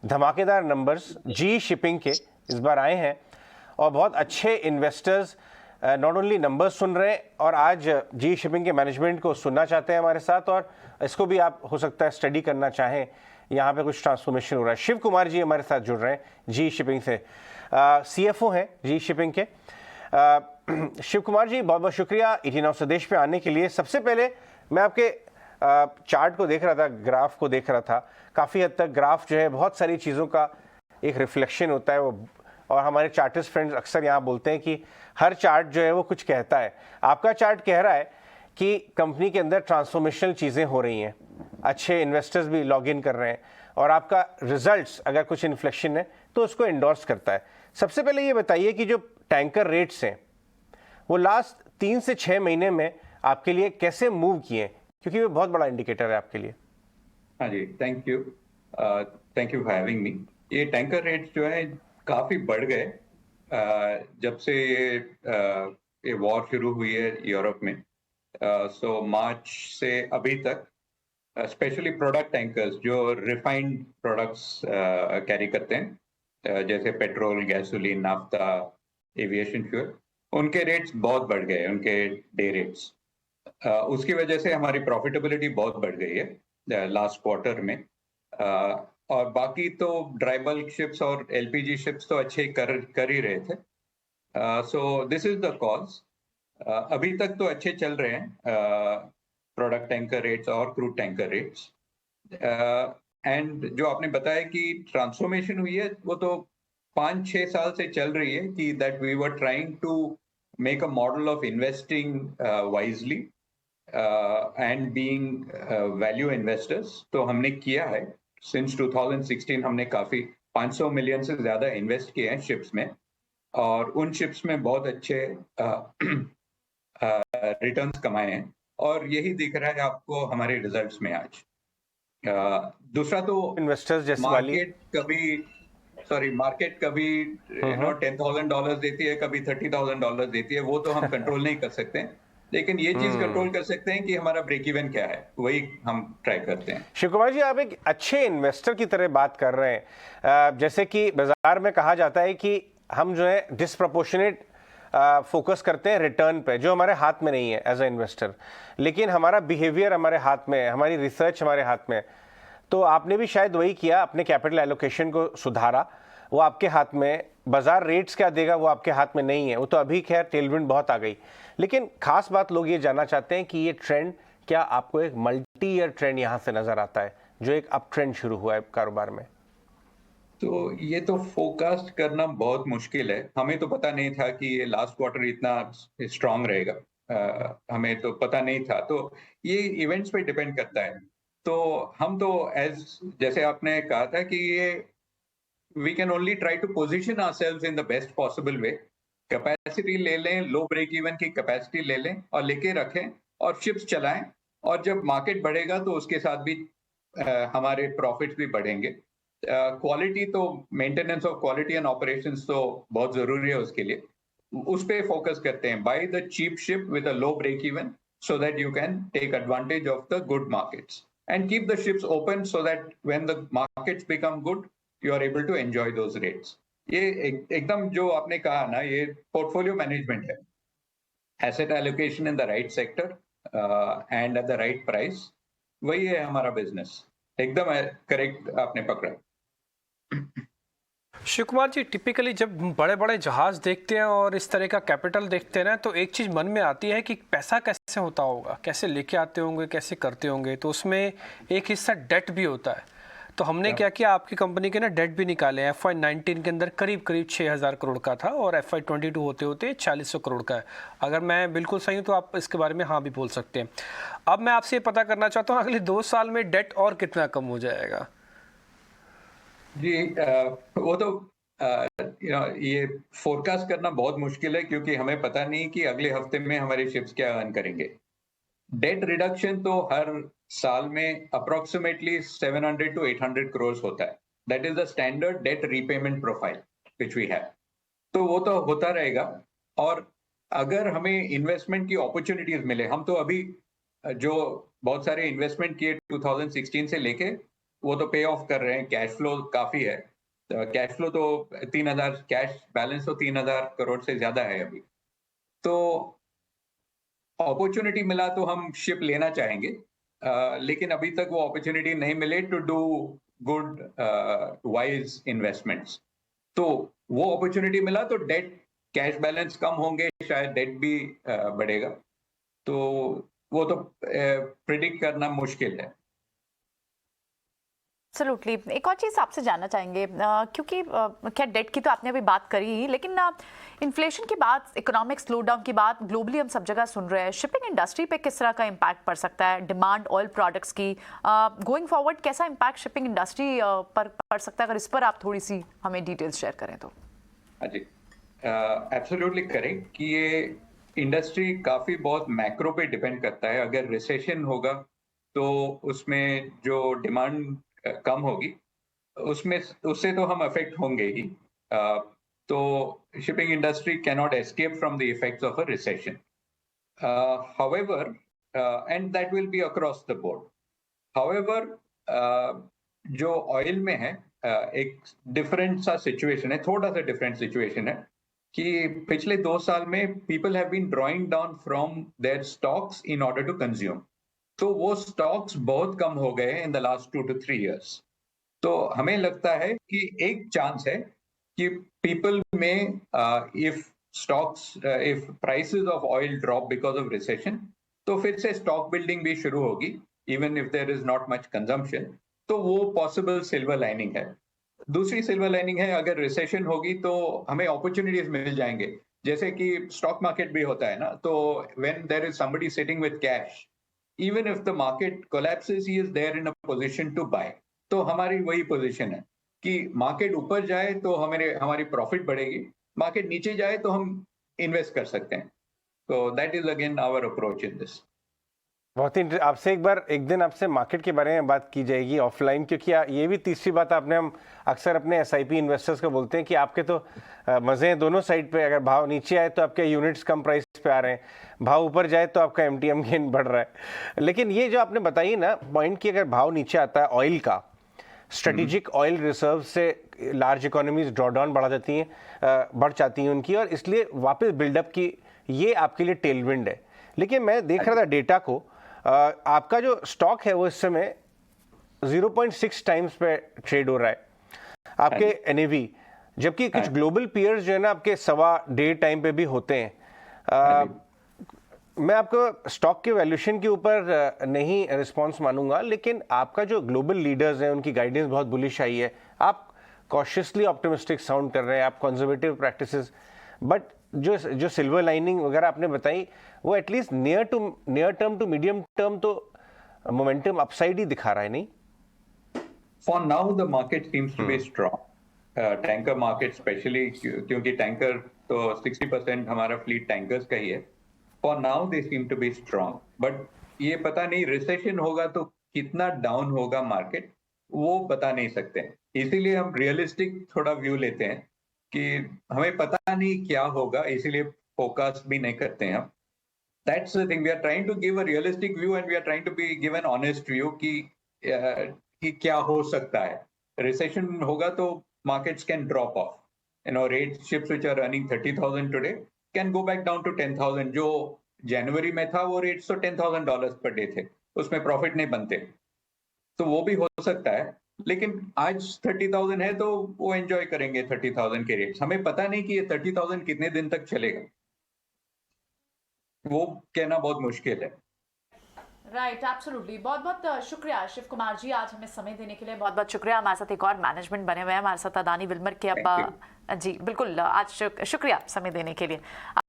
धमाकेदार नंबर्स जी शिपिंग के इस बार आए हैं और बहुत अच्छे इन्वेस्टर्स नॉट ओनली नंबर्स सुन रहे हैं और आज जी शिपिंग के मैनेजमेंट को सुनना चाहते हैं हमारे साथ, और इसको भी आप हो सकता है स्टडी करना चाहें। यहाँ पे कुछ ट्रांसफॉर्मेशन हो रहा है। शिव कुमार जी हमारे साथ जुड़ रहे हैं जी शिपिंग से, CFO हैं जी शिपिंग के। शिव कुमार जी, बहुत बहुत शुक्रिया ET Now स्वदेश पे आने के लिए। सबसे पहले मैं आपके चार्ट को देख रहा था, ग्राफ को देख रहा था। काफ़ी हद तक ग्राफ जो है बहुत सारी चीज़ों का एक रिफ्लेक्शन होता है वो, और हमारे चार्टिस्ट फ्रेंड्स अक्सर यहाँ बोलते हैं कि हर चार्ट जो है वो कुछ कहता है। आपका चार्ट कह रहा है कि कंपनी के अंदर ट्रांसफॉर्मेशनल चीज़ें हो रही हैं, अच्छे इन्वेस्टर्स भी लॉग इन कर रहे हैं, और आपका रिजल्ट्स अगर कुछ इन्फ्लेक्शन है तो उसको इंडोर्स करता है। सबसे पहले ये बताइए कि जो टैंकर रेट्स हैं वो लास्ट 3 से 6 महीने में आपके लिए कैसे मूव किए, क्योंकि वो बहुत बड़ा इंडिकेटर है आपके लिए। हाँ जी, thank you for having me. ये टैंकर रेट्स जो है काफी बढ़ गए जब से ये वॉर शुरू हुई है यूरोप में। सो मार्च से अभी तक स्पेशली प्रोडक्ट टैंकर्स जो रिफाइंड प्रोडक्ट्स कैरी करते हैं, जैसे petrol, gasoline, naphtha, aviation fuel, उनके रेट्स बहुत बढ़ गए, उनके डे रेट्स। उसकी वजह से हमारी प्रॉफिटेबिलिटी बहुत बढ़ गई है लास्ट क्वार्टर में। और बाकी तो ड्राई बल्क शिप्स और LPG शिप्स तो अच्छे कर ही रहे थे। So this is the cause. अभी तक तो अच्छे चल रहे हैं प्रोडक्ट टैंकर रेट्स और क्रूड टैंकर रेट्स। एंड जो आपने बताया कि ट्रांसफॉर्मेशन हुई है, वो तो 5-6 साल से चल रही है कि that we were trying to make a model of investing wisely and being value investors. तो हमने किया है सिंस 2016, हमने काफी 500 मिलियन से ज्यादा इन्वेस्ट किए हैं शिप्स में, और उन शिप्स में बहुत अच्छे रिटर्न्स कमाए हैं, और यही दिख रहा है आपको हमारे रिजल्ट्स में आज। दूसरा तो इन्वेस्टर्स जैसे मार्केट कभी $10,000 देती है, कभी $30,000 देती है, वो तो हम कंट्रोल नहीं कर सकते, लेकिन ये चीज कंट्रोल कर सकते हैं कि हमारा ब्रेक इवन क्या है, वही हम ट्राई करते हैं। शिव कुमार जी, आप एक अच्छे इन्वेस्टर की तरह बात कर रहे हैं। जैसे कि बाजार में कहा जाता है कि हम जो है डिस्प्रपोर्शनेट फोकस करते हैं रिटर्न पे, जो हमारे हाथ में नहीं है एज ए इन्वेस्टर, लेकिन हमारा बिहेवियर हमारे हाथ में है, हमारी रिसर्च हमारे हाथ में है। तो आपने भी शायद वही किया, अपने कैपिटल एलोकेशन को सुधारा, वो आपके हाथ में। बाजार रेट्स क्या देगा वो आपके हाथ में नहीं है, वो तो अभी खैर टेलविंड बहुत आ गई। लेकिन खास बात लोग ये जानना चाहते हैं कि ये ट्रेंड क्या आपको एक मल्टी ईयर ट्रेंड यहाँ से नजर आता है, जो एक अप ट्रेंड शुरू हुआ है कारोबार में? तो ये तो फोरकास्ट करना बहुत मुश्किल है। हमें तो पता नहीं था कि ये लास्ट क्वार्टर इतना स्ट्रांग रहेगा, हमें तो पता नहीं था। तो ये इवेंट्स पे डिपेंड करता है। तो हम तो जैसे आपने कहा था कि ये we can only try to position ourselves in the best possible way. Capacity ले लें, लो ब्रेक इवन की कैपेसिटी ले लें और लेके रखें और शिप्स चलाएं, और जब मार्केट बढ़ेगा तो उसके साथ भी हमारे प्रॉफिट्स भी बढ़ेंगे। क्वालिटी तो, maintenance of quality and operations तो बहुत जरूरी है उसके लिए। उस पे फोकस करते हैं, buy the cheap ship with a low break even, so that you can take advantage of the good markets and keep the ships open so that when the markets become good, you are able to enjoy those rates. ये एकदम जो आपने कहा ना, ये portfolio management है, asset allocation in the right sector and at the right price, वही है हमारा बिजनेस। एकदम करेक्ट आपने पकड़ा। शिव कुमार जी, टिपिकली जब बड़े बड़े जहाज देखते हैं और इस तरह का कैपिटल देखते हैं ना, तो एक चीज़ मन में आती है कि पैसा कैसे होता होगा, कैसे लेके आते होंगे, कैसे करते होंगे। तो उसमें एक हिस्सा डेट भी होता है। तो हमने क्या किया, आपकी कंपनी के ना डेट भी निकाले। FY19 के अंदर करीब करीब 6,000 करोड़ का था, और FY22 होते होते 4,400 करोड़ का है। अगर मैं बिल्कुल सही हूँ तो आप इसके बारे में हाँ भी बोल सकते हैं। अब मैं आपसे ये पता करना चाहता हूँ, अगले 2 साल में डेट और कितना कम हो जाएगा? जी, वो तो ये फोरकास्ट करना बहुत मुश्किल है, क्योंकि हमें पता नहीं कि अगले हफ्ते में हमारे शिप्स क्या अर्न करेंगे। डेट रिडक्शन तो हर साल में अप्रोक्सीमेटली 700 to 800 करोड़ होता है। That is the standard debt repayment profile which we have. तो वो तो होता रहेगा, और अगर हमें इन्वेस्टमेंट की अपॉर्चुनिटीज मिले, हम तो अभी जो बहुत सारे इन्वेस्टमेंट किए 2016 से लेके वो तो पे ऑफ कर रहे हैं, कैश फ्लो काफी है, कैश फ्लो तो 3,000, कैश बैलेंस तो 3,000 करोड़ से ज्यादा है अभी। तो अपॉर्चुनिटी मिला तो हम शिप लेना चाहेंगे, लेकिन अभी तक वो अपॉर्चुनिटी नहीं मिले to do good wise investments. तो वो अपॉर्चुनिटी मिला तो डेट, कैश बैलेंस कम होंगे, शायद डेट भी बढ़ेगा। तो वो तो प्रिडिक्ट करना मुश्किल है। एब्सोल्युटली। एक और चीज़ आपसे जानना चाहेंगे, क्योंकि क्या डेट की तो आपने अभी बात करी ही, लेकिन इन्फ्लेशन की बात, इकोनॉमिक स्लो डाउन की बात ग्लोबली हम सब जगह सुन रहे हैं। शिपिंग इंडस्ट्री पे किस तरह का इम्पैक्ट पड़ सकता है, डिमांड ऑयल प्रोडक्ट्स की गोइंग फॉरवर्ड कैसा इम्पैक्ट शिपिंग इंडस्ट्री पर पड़ सकता है? अगर इस पर आप थोड़ी सी हमें डिटेल्स शेयर करें तो। हाँ जी, एब्सोल्युटली करेक्ट कि ये इंडस्ट्री काफी बहुत मैक्रो पे डिपेंड करता है। अगर रिसेशन होगा तो उसमें जो डिमांड कम होगी, उससे तो हम अफेक्ट होंगे ही। तो shipping industry can not escape from the effects of a recession, however, and that will be across the board. However, जो ऑयल में है, एक डिफरेंट सा सिचुएशन है, थोड़ा सा डिफरेंट सिचुएशन है कि पिछले 2 साल में people have been drawing down from their stocks in order to consume. तो वो स्टॉक्स बहुत कम हो गए in the last 2 to 3 years। तो हमें लगता है कि एक चांस है कि पीपल में, if prices of oil drop because of recession, तो फिर से स्टॉक बिल्डिंग भी शुरू होगी, even if there is not much consumption. तो वो पॉसिबल सिल्वर लाइनिंग है। दूसरी सिल्वर लाइनिंग है, अगर रिसेशन होगी तो हमें अपॉर्चुनिटीज मिल जाएंगे, जैसे कि स्टॉक मार्केट भी होता है ना। तो when there is somebody sitting with cash, even if the market collapses, he is there in a position to buy। तो हमारी वही पोजीशन है कि मार्केट ऊपर जाए तो हमारी प्रॉफिट बढ़ेगी, मार्केट नीचे जाए तो हम इन्वेस्ट कर सकते हैं। तो that is again our approach in this. बहुत ही आपसे एक दिन आपसे मार्केट के बारे में बात की जाएगी ऑफलाइन, क्योंकि ये भी तीसरी बात हम अक्सर अपने एसआईपी इन्वेस्टर्स को बोलते हैं कि आपके तो मजे हैं दोनों साइड पे। अगर भाव नीचे आए तो आपके यूनिट्स कम प्राइस पे आ रहे हैं, भाव ऊपर जाए तो आपका एमटीएम गेन बढ़ रहा है। लेकिन ये जो आपने बताई ना पॉइंट कि अगर भाव नीचे आता है ऑयल का, स्ट्रेटेजिक ऑयल रिजर्व से लार्ज इकोनॉमीज ड्रॉडाउन बढ़ जाती हैं उनकी, और इसलिए वापस बिल्डअप की ये आपके लिए टेलविंड है। लेकिन मैं देख रहा था डेटा को, आपका जो स्टॉक है वो इस समय 0.6 टाइम्स पे ट्रेड हो रहा है आपके एनएवी, जबकि कुछ ग्लोबल पीयर्स जो है ना आपके 1.25 टाइम पे भी होते हैं। मैं आपको स्टॉक के वैल्यूएशन के ऊपर नहीं रिस्पांस मानूंगा, लेकिन आपका जो ग्लोबल लीडर्स हैं उनकी गाइडेंस बहुत बुलिश आई है। आप कॉशियसली ऑप्टिमिस्टिक साउंड कर रहे हैं, आप कंजर्वेटिव प्रैक्टिसेस, बट जो सिल्वर लाइनिंग वगैरह आपने बताई वो at least near term to medium term तो मोमेंटम अपसाइड ही दिखा रहा है, नहीं? For now the market seems to be strong, tanker market specially, क्योंकि टैंकर तो 60% हमारा फ्लीट टैंकर्स का ही है। For now they seem to be strong, but ये पता नहीं रिसेशन होगा तो कितना डाउन होगा मार्केट, वो बता नहीं सकते। इसीलिए हम रियलिस्टिक थोड़ा व्यू लेते हैं कि हमें पता नहीं क्या होगा, इसीलिए फोकस भी नहीं करते हैं हम। That's the thing, we are trying to give a realistic view and we are trying to be give an honest view कि क्या हो सकता है। रिसेशन होगा तो markets can drop off, you know, rates, ships which are running 30,000 today can go back down to 10,000। जो जनवरी में था वो रेट्स तो $10,000 पर डे थे, उसमें प्रॉफिट नहीं बनते, तो वो भी हो सकता है। लेकिन आज 30,000 है तो वो एंजॉय करेंगे 30,000 के रेट्स। हमें पता नहीं कि ये 30,000 कितने दिन तक चलेगा, वो कहना बहुत मुश्किल है। Right, absolutely. बहुत बहुत शुक्रिया शिव कुमार जी, आज हमें समय देने के लिए बहुत बहुत शुक्रिया। हमारे साथ एक और मैनेजमेंट बने हुए हैं हमारे साथ, अदानी विल्मर के। अब जी बिल्कुल, आज शुक्रिया समय देने के लिए।